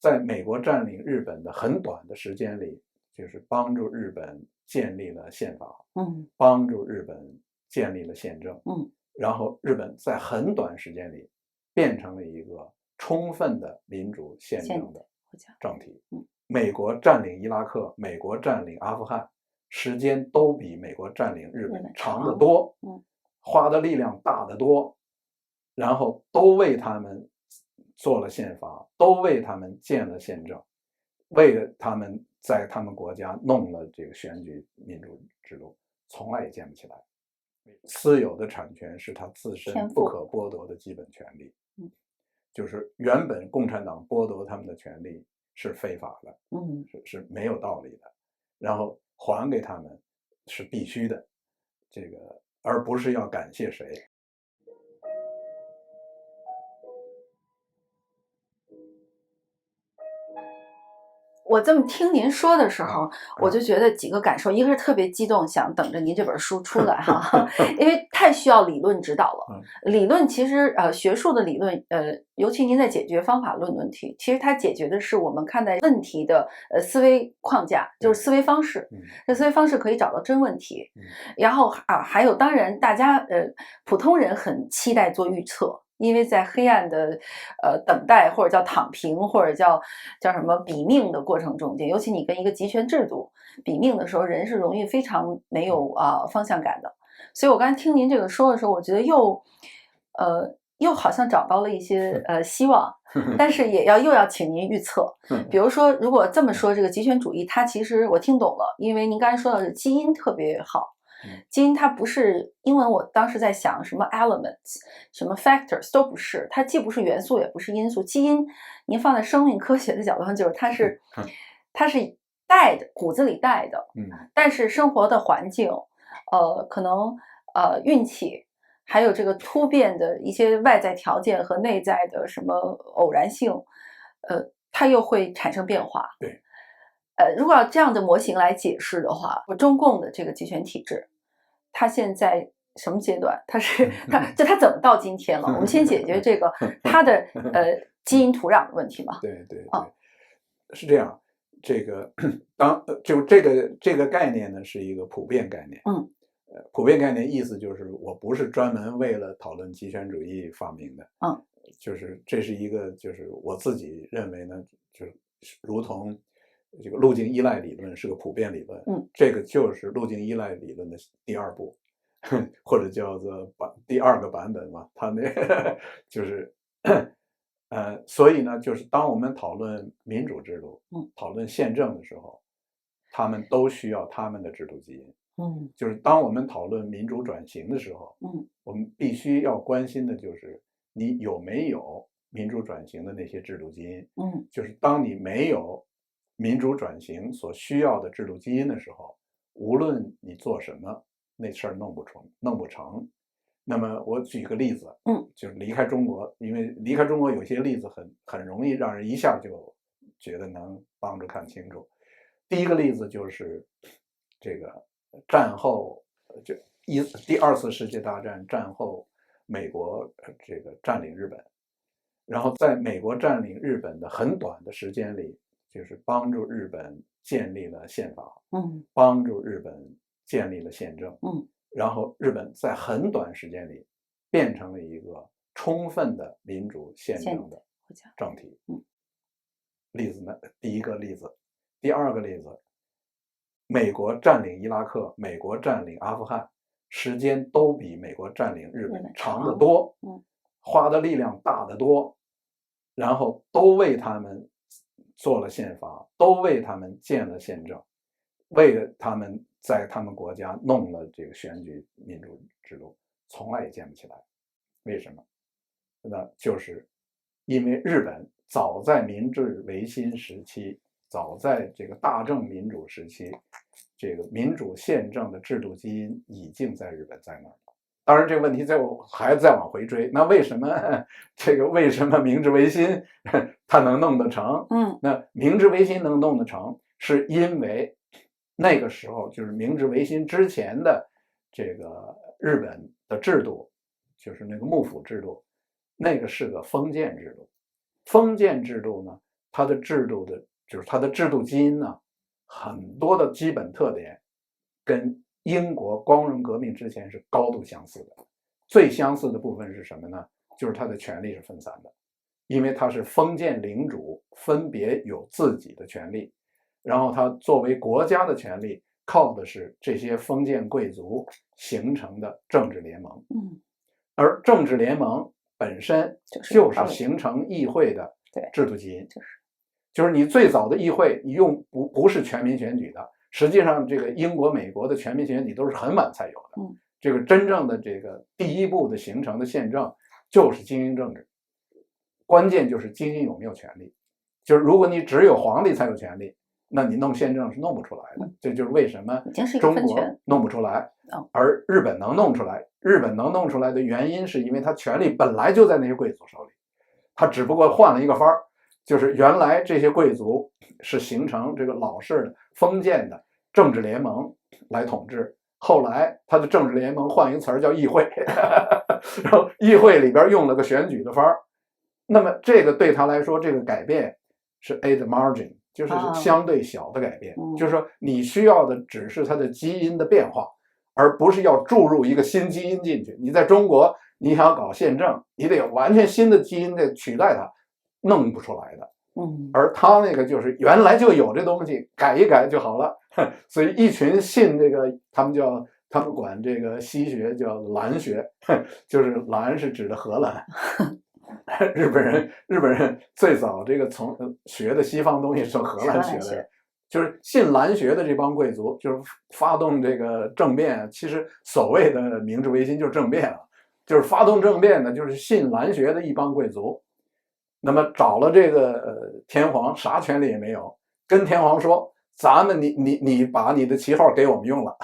在美国占领日本的很短的时间里，就是帮助日本建立了宪法，帮助日本建立了宪政，然后日本在很短时间里变成了一个充分的民主宪政的政体。美国占领伊拉克，美国占领阿富汗，时间都比美国占领日本长得多，花的力量大得多，然后都为他们做了宪法，都为他们建了宪政，为了他们在他们国家弄了这个选举民主制度，从来也建不起来。私有的产权是他自身不可剥夺的基本权利，就是原本共产党剥夺他们的权利是非法的，是没有道理的，然后还给他们是必须的，这个而不是要感谢谁。我这么听您说的时候，我就觉得几个感受，一个是特别激动，想等着您这本书出来哈，因为太需要理论指导了。理论其实学术的理论尤其您在解决方法论问题，其实它解决的是我们看待问题的思维框架，就是思维方式。这思维方式可以找到真问题。然后还有当然大家普通人很期待做预测。因为在黑暗的等待或者叫躺平或者叫什么比命的过程中间，尤其你跟一个集权制度比命的时候，人是容易非常没有方向感的。所以我刚才听您这个说的时候，我觉得又好像找到了一些希望，但是又要请您预测。比如说如果这么说，这个极权主义它其实我听懂了，因为您刚才说的是基因特别好。基因它不是英文，我当时在想什么 elements 什么 factors 都不是，它既不是元素也不是因素。基因您放在生命科学的角度上，就是它是带的，骨子里带的，但是生活的环境可能运气还有这个突变的一些外在条件和内在的什么偶然性它又会产生变化。对，如果要这样的模型来解释的话，中共的这个集权体制它现在什么阶段？它怎么到今天了？我们先解决这个它的基因土壤的问题嘛。对，是这样。这个这个概念呢是一个普遍概念。普遍概念意思就是我不是专门为了讨论极权主义发明的。就是这是一个就是我自己认为呢，就是如同这个路径依赖理论是个普遍理论，这个就是路径依赖理论的第二步，或者叫做第二个版本嘛。它就是所以呢，就是当我们讨论民主制度，讨论宪政的时候，他们都需要他们的制度基因。就是当我们讨论民主转型的时候，我们必须要关心的就是你有没有民主转型的那些制度基因。就是当你没有民主转型所需要的制度基因的时候，无论你做什么，那事儿弄不成。那么我举个例子，就是离开中国，因为离开中国有些例子很容易让人一下就觉得能帮助看清楚。第一个例子就是这个战后就第二次世界大战战后，美国这个占领日本，然后在美国占领日本的很短的时间里，就是帮助日本建立了宪法，帮助日本建立了宪政，然后日本在很短时间里变成了一个充分的民主宪政的政体。例子呢，第一个例子。第二个例子，美国占领伊拉克，美国占领阿富汗，时间都比美国占领日本长得多，花的力量大得多，然后都为他们做了宪法，都为他们建了宪政，为了他们在他们国家弄了这个选举民主制度，从来也建不起来。为什么？那就是因为日本早在明治维新时期，早在这个大正民主时期，这个民主宪政的制度基因已经在日本在那儿了。当然这个问题还再往回追，那为什么明治维新它能弄得成？那明治维新能弄得成，是因为那个时候就是明治维新之前的这个日本的制度，就是那个幕府制度，那个是个封建制度。封建制度呢，它的制度就是它的制度基因呢，很多的基本特点跟英国光荣革命之前是高度相似的。最相似的部分是什么呢？就是它的权力是分散的，因为它是封建领主分别有自己的权利，然后它作为国家的权利靠的是这些封建贵族形成的政治联盟。而政治联盟本身就是形成议会的制度基因。就是你最早的议会，你不是全民选举的。实际上，这个英国、美国的全民选举都是很晚才有的。这个真正的这个第一步的形成的宪政就是精英政治，关键就是精英有没有权利。就是如果你只有皇帝才有权利，那你弄宪政是弄不出来的。这就是为什么中国弄不出来，而日本能弄出来。日本能弄出来的原因是因为它权力本来就在那些贵族手里，它只不过换了一个法儿，就是原来这些贵族是形成这个老式的封建的政治联盟来统治，后来他的政治联盟换一个词儿叫议会，然后议会里边用了个选举的法儿，那么这个对他来说，这个改变是 at the margin， 就是相对小的改变，就是说你需要的只是它的基因的变化，而不是要注入一个新基因进去。你在中国，你想搞宪政，你得有完全新的基因的取代它，弄不出来的。而他那个就是原来就有这东西，改一改就好了。所以一群信这个，他们管这个西学叫兰学，就是兰是指的荷兰。日本人最早这个从学的西方东西是从荷兰学的，就是信兰学的这帮贵族，就是发动这个政变。其实所谓的明治维新就是政变了，就是发动政变的，就是信兰学的一帮贵族。那么找了这个天皇，啥权利也没有，跟天皇说，咱们你把你的旗号给我们用了，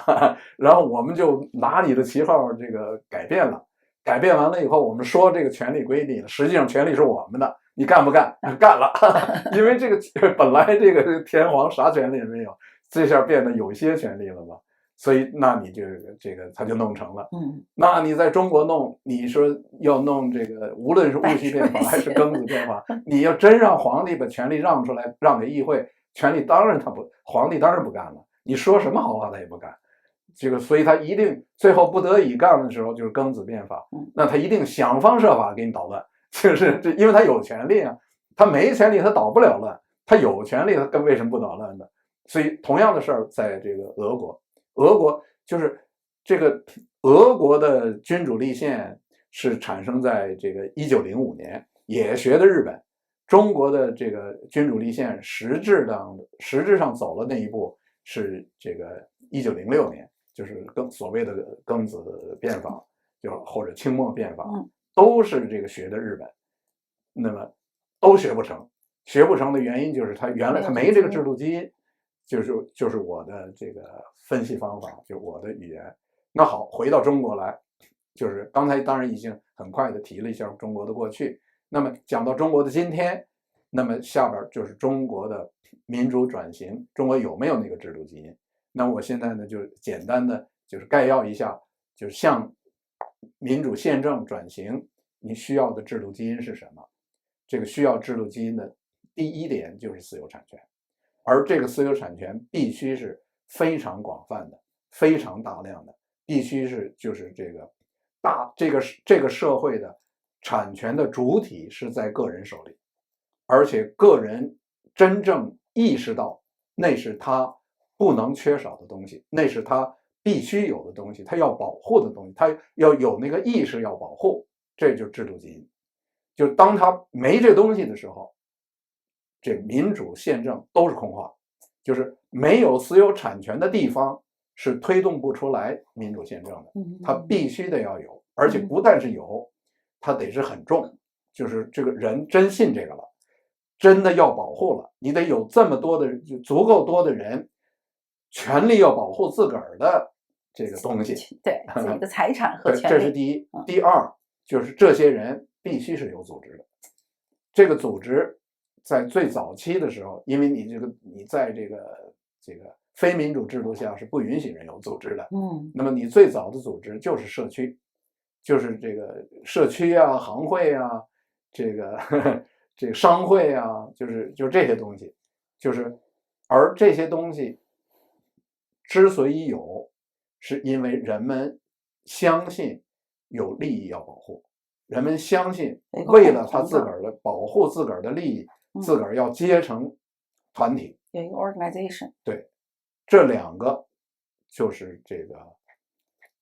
然后我们就拿你的旗号这个改变了。改变完了以后，我们说这个权利归你了，实际上权利是我们的，你干不干？干了，因为这个本来这个天皇啥权利也没有，这下变得有些权利了嘛，所以那你这个他就弄成了。那你在中国弄，你说要弄这个，无论是戊戌变法还是庚子变法，你要真让皇帝把权力让出来，让给议会，权力当然皇帝当然不干了，你说什么好话他也不干。这个，所以他一定最后不得已干的时候就是庚子变法，那他一定想方设法给你捣乱，就是这，因为他有权利啊，他没权利他捣不了乱，他有权利他为什么不捣乱呢？所以同样的事儿在这个俄国就是这个俄国的君主立宪是产生在这个1905年，也学的日本。中国的这个君主立宪实质上走了那一步是这个1906年。就是所谓的庚子变法，就或者清末变法，都是这个学的日本。那么都学不成，学不成的原因就是他原来他没这个制度基因，就是我的这个分析方法，就我的语言。那好，回到中国来，就是刚才当然已经很快的提了一下中国的过去。那么讲到中国的今天，那么下边就是中国的民主转型，中国有没有那个制度基因？那我现在呢，就简单的就是概要一下，就是向民主宪政转型，你需要的制度基因是什么？这个需要制度基因的第一点就是私有产权，而这个私有产权必须是非常广泛的、非常大量的，必须是就是这个社会的产权的主体是在个人手里，而且个人真正意识到那是他不能缺少的东西，那是他必须有的东西，他要保护的东西，他要有那个意识要保护，这就是制度基因。就当他没这东西的时候，这民主宪政都是空话，就是没有私有产权的地方是推动不出来民主宪政的，他必须得要有，而且不但是有，他得是很重，就是这个人真信这个了，真的要保护了，你得有这么多的足够多的人权利要保护自个儿的这个东西，对自己的财产和权利，这是第一。第二就是这些人必须是有组织的，这个组织在最早期的时候，因为你在这个非民主制度下是不允许人有组织的，那么你最早的组织就是社区，就是这个社区啊、行会啊，这个商会啊，就这些东西，而这些东西之所以有，是因为人们相信有利益要保护，人们相信为了他自个儿的保护自个儿的利益，自个儿要结成团体，有一个 organization。对，这两个就是这个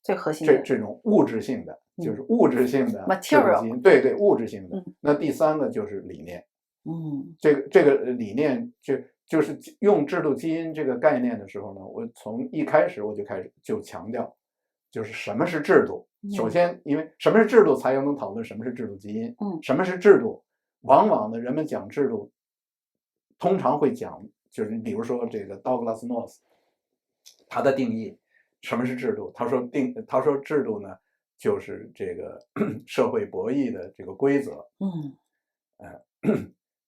最核心的这种物质性的，就是物质性的 material， 对物质性的。那第三个就是理念。这个理念就是用制度基因这个概念的时候呢，我从一开始我就强调，就是什么是制度。首先，因为什么是制度，才能讨论什么是制度基因。什么是制度？往往呢，人们讲制度，通常会讲，就是比如说这个 Douglas North， 他的定义，什么是制度？他说制度呢，就是这个社会博弈的这个规则。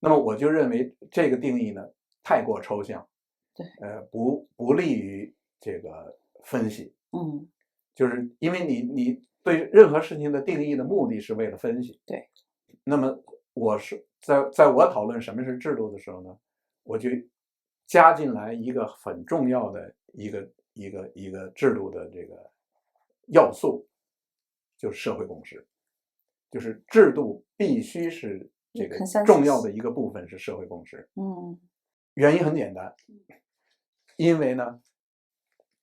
那么我就认为这个定义呢太过抽象，对，不利于这个分析。就是因为你对任何事情的定义的目的是为了分析。对。那么我是在我讨论什么是制度的时候呢，我就加进来一个很重要的一个制度的这个要素，就是社会共识。就是制度必须是这个重要的一个部分是社会共识。原因很简单，因为呢，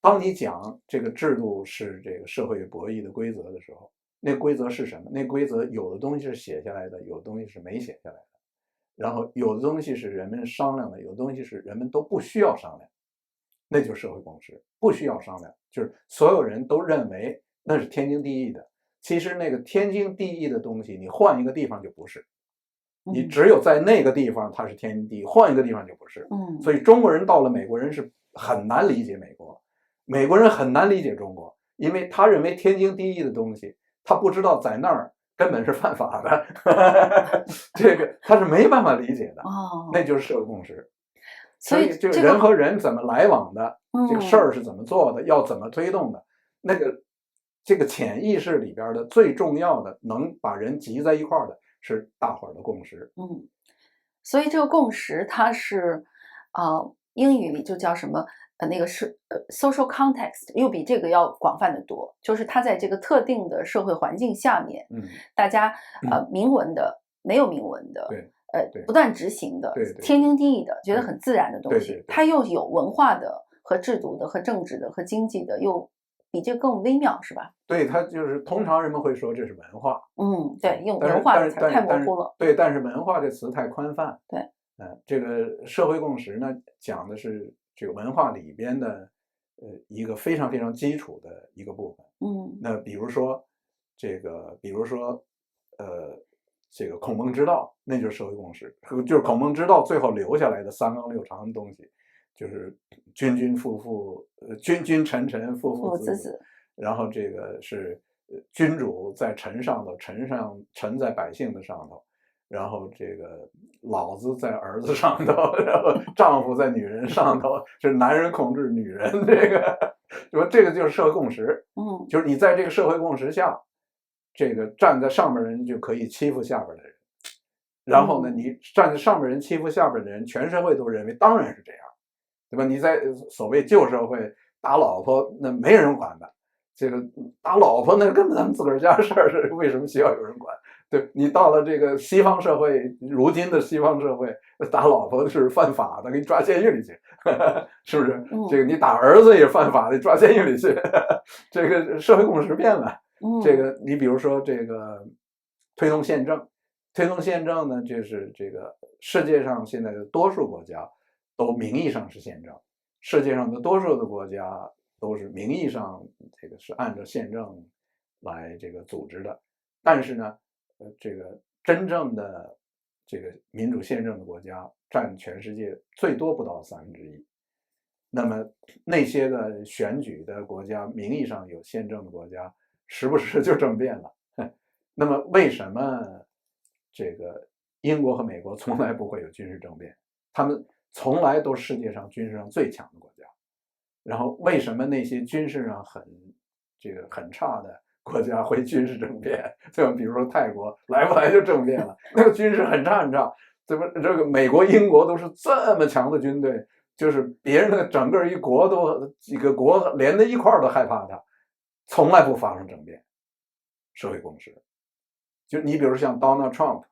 当你讲这个制度是这个社会博弈的规则的时候，那规则是什么？那规则有的东西是写下来的，有的东西是没写下来的，然后有的东西是人们商量的，有的东西是人们都不需要商量，那就是社会共识。不需要商量，就是所有人都认为那是天经地义的。其实那个天经地义的东西，你换一个地方就不是。你只有在那个地方它是天经地义，换一个地方就不是。所以中国人到了美国人是很难理解美国，美国人很难理解中国，因为他认为天经地义的东西，他不知道在那儿根本是犯法的，这个他是没办法理解的。那就是社会共识。所以就人和人怎么来往的，这个事儿是怎么做的，要怎么推动的，这个潜意识里边的最重要的能把人集在一块儿的是大伙儿的共识。所以这个共识它是英语里就叫什么那个是social context， 又比这个要广泛的多，就是它在这个特定的社会环境下面，大家明文的没有明文的，不断执行的，天经地义的，觉得很自然的东西，它又有文化的和制度的和政治的和经济的，又比这更微妙，是吧？对，它就是通常人们会说这是文化。对，用文化的词太模糊了。对，但是文化这词太宽泛。对，这个社会共识呢，讲的是这个文化里边的一个非常非常基础的一个部分。那比如说这个孔孟之道，那就是社会共识。就是孔孟之道最后留下来的三纲六常的东西，就是君君父父，君君臣臣，父父子子。然后这个是君主在臣上头，臣在百姓的上头，然后这个老子在儿子上头，然后丈夫在女人上头，是男人控制女人。这个就是社会共识。就是你在这个社会共识下，这个站在上面的人就可以欺负下边的人，然后呢，你站在上面人欺负下边的人，全社会都认为当然是这样，对吧？你在所谓旧社会打老婆，那没人管的。这个打老婆那根本咱们自个儿家事儿，是为什么需要有人管？对，你到了这个西方社会，如今的西方社会，打老婆是犯法的，给你抓监狱里去，是不是？这个你打儿子也犯法的，抓监狱里去。这个社会共识变了。这个你比如说这个推动宪政呢，就是这个世界上现在的多数国家都名义上是宪政，世界上的多数的国家都是名义上这个是按照宪政来这个组织的，但是呢，这个真正的这个民主宪政的国家占全世界最多不到1/3。那么那些个选举的国家，名义上有宪政的国家，时不时就政变了。那么为什么这个英国和美国从来不会有军事政变？他们从来都是世界上军事上最强的国家。然后为什么那些军事上很差的国家会军事政变？对吧？比如说泰国来不来就政变了，那个军事很差很差。这不这个美国、英国都是这么强的军队，就是别人的整个一国都几个国连在一块儿都害怕他，从来不发生政变。社会共识，就你比如像 Donald Trump，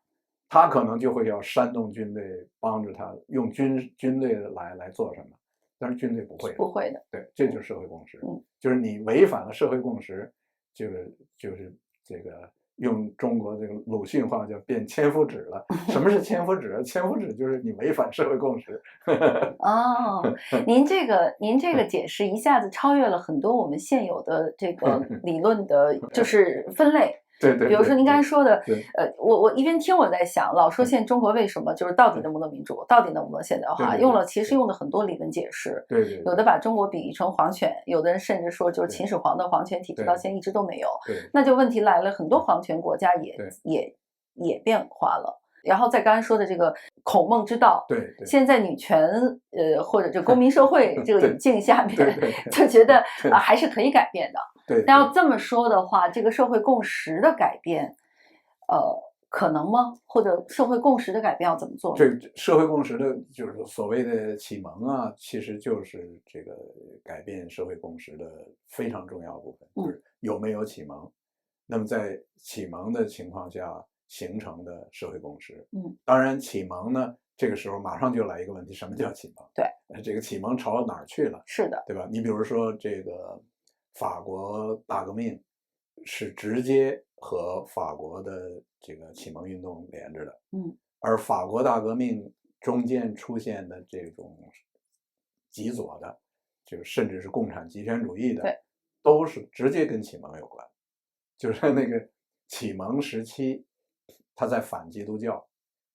他可能就会要煽动军队帮着他用军队来做什么，但是军队不会的，不会的。对，这就是社会共识。就是你违反了社会共识，就是这个用中国这个鲁迅话叫变千夫指了。什么是千夫指？千夫指就是你违反社会共识。哦，您这个解释一下子超越了很多我们现有的这个理论的，就是分类。对对，比如说您刚才说的，对我一边听我在想，老说现在中国为什么就是到底能不能民主，到底能不能现代化，其实用了很多理论解释。对对，有的把中国比喻成皇权，有的人甚至说就是秦始皇的皇权体制到现在一直都没有。那就问题来了，很多皇权国家也变化了。然后在刚才说的这个孔孟之道，对，现在女权或者这公民社会这个语境下面，就觉得还是可以改变的。对，但要这么说的话，这个社会共识的改变，可能吗？或者社会共识的改变要怎么做？这社会共识的，就是所谓的启蒙啊，其实就是这个改变社会共识的非常重要部分，就是有没有启蒙。那么在启蒙的情况下形成的社会共识。当然启蒙呢，这个时候马上就来一个问题，什么叫启蒙？对，这个启蒙朝哪儿去了？是的，对吧？你比如说这个法国大革命是直接和法国的这个启蒙运动连着的，而法国大革命中间出现的这种极左的，就甚至是共产极权主义的，都是直接跟启蒙有关。就是那个启蒙时期，他在反基督教，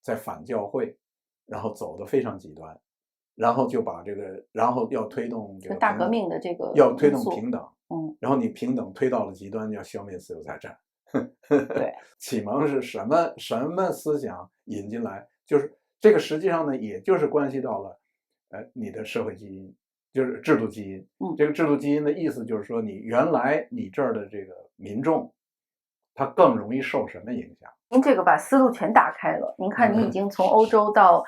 在反教会，然后走得非常极端，然后就把这个，然后要推动这个大革命的这个要推动平等，然后你平等推到了极端，要消灭私有财产。对，启蒙是什么思想引进来？就是这个实际上呢，也就是关系到了，你的社会基因，就是制度基因。这个制度基因的意思就是说，你原来你这儿的这个民众，他更容易受什么影响？您这个把思路全打开了。您看，你已经从欧洲到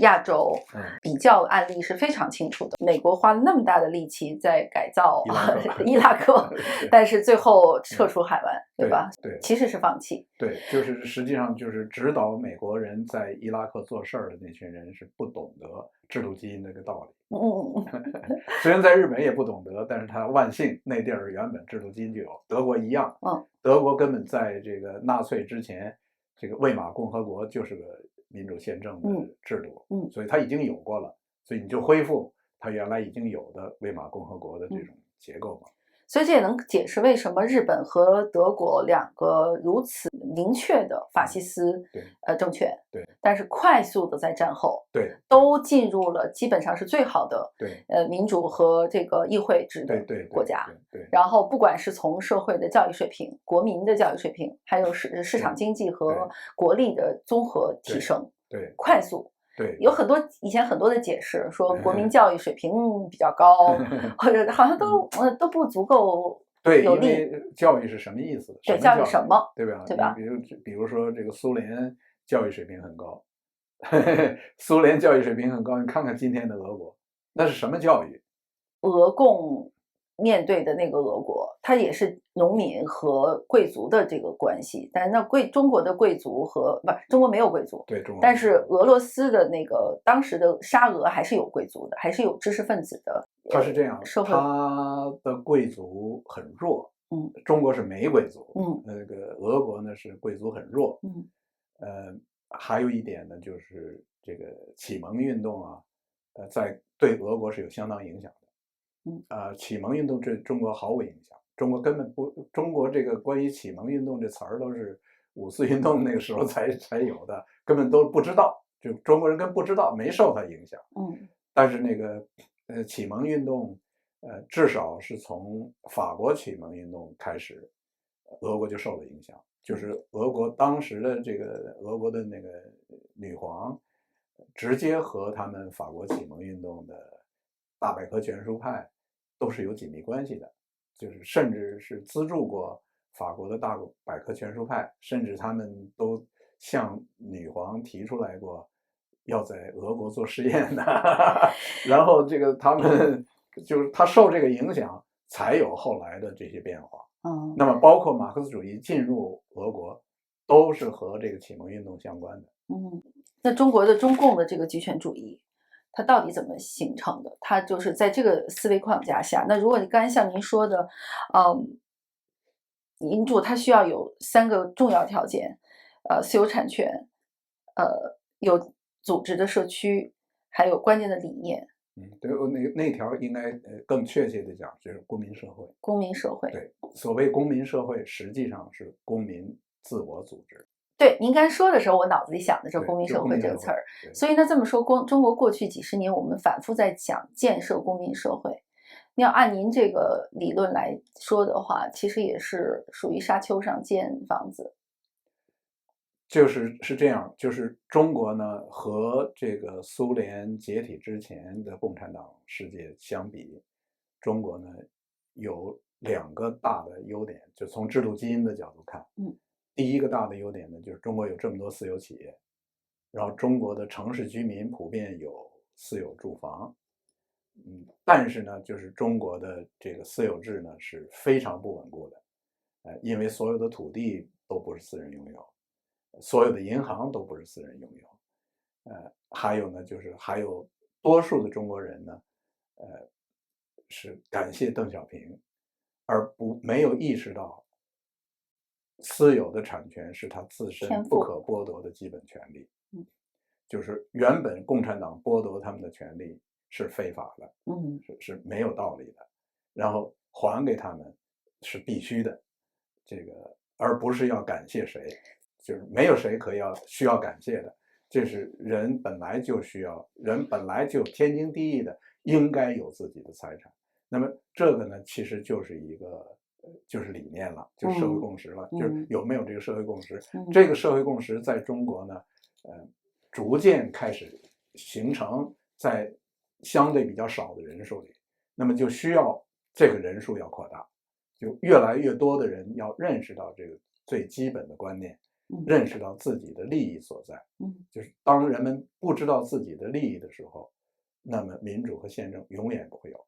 亚洲，比较案例是非常清楚的。美国花了那么大的力气在改造伊拉克，但是最后撤出海湾，对吧？对，其实是放弃。对，就是实际上就是指导美国人在伊拉克做事儿的那群人是不懂得制度基因这个道理。虽然在日本也不懂得，但是他万幸那地儿原本制度基因就有，德国一样。德国根本在这个纳粹之前，这个魏玛共和国就是个民主宪政的制度，所以它已经有过了，所以你就恢复它原来已经有的魏玛共和国的这种结构嘛。所以这也能解释为什么日本和德国两个如此明确的法西斯政权，但是快速的在战后都进入了基本上是最好的民主和这个议会制的国家。然后不管是从社会的教育水平、国民的教育水平，还有市场经济和国力的综合提升，快速。有以前很多的解释说国民教育水平比较高，或者好像都不足够有力。因为教育是什么意思？对，教育什么？对吧？对吧？比如说这个苏联教育水平很高，苏联教育水平很高，你看看今天的俄国，那是什么教育？俄共面对的那个俄国，它也是农民和贵族的这个关系，但是中国的贵族和中国没有贵族，但是俄罗斯的那个当时的沙俄还是有贵族的，还是有知识分子的。它是这样，它的贵族很弱，中国是没贵族，那个俄国呢是贵族很弱，还有一点呢就是这个启蒙运动啊，对俄国是有相当影响的。启蒙运动对中国毫无影响，中国根本不，中国这个关于启蒙运动这词儿都是五四运动那个时候才有的，根本都不知道，就中国人根本不知道，没受它影响。但是那个启蒙运动，至少是从法国启蒙运动开始，俄国就受了影响，就是俄国当时的这个俄国的那个女皇，直接和他们法国启蒙运动的大百科全书派都是有紧密关系的，就是甚至是资助过法国的大百科全书派，甚至他们都向女皇提出来过，要在俄国做实验的，然后这个他们就是他受这个影响，才有后来的这些变化。那么包括马克思主义进入俄国，都是和这个启蒙运动相关的。那中国的中共的这个极权主义，它到底怎么形成的？它就是在这个思维框架下。那如果你刚才像您说的，民主它需要有3个重要条件，私有产权，有组织的社区，还有关键的理念。对，那条应该更确切的讲就是公民社会。公民社会，对，所谓公民社会，实际上是公民自我组织。对，您刚才说的时候，我脑子里想的是公民社会这个词儿。所以呢，这么说，中国过去几十年，我们反复在讲建设公民社会。要按您这个理论来说的话，其实也是属于沙丘上建房子。是这样，就是中国呢和这个苏联解体之前的共产党世界相比，中国呢有2个大的优点，就从制度基因的角度看，第一个大的优点呢就是中国有这么多私有企业，然后中国的城市居民普遍有私有住房，但是呢，就是中国的这个私有制呢是非常不稳固的，因为所有的土地都不是私人拥有。所有的银行都不是私人拥有，还有呢，就是还有多数的中国人呢，是感谢邓小平，而没有意识到私有的产权是他自身不可剥夺的基本权利。就是原本共产党剥夺他们的权利是非法的，是没有道理的，然后还给他们是必须的，这个而不是要感谢谁。就是没有谁需要感谢的，这是人本来就需要，人本来就天经地义的应该有自己的财产。那么这个呢，其实就是一个就是理念了，就是社会共识了，就是有没有这个社会共识。这个社会共识在中国呢，逐渐开始形成在相对比较少的人数里，那么就需要这个人数要扩大，就越来越多的人要认识到这个最基本的观念。认识到自己的利益所在，就是当人们不知道自己的利益的时候，那么民主和宪政永远不会有。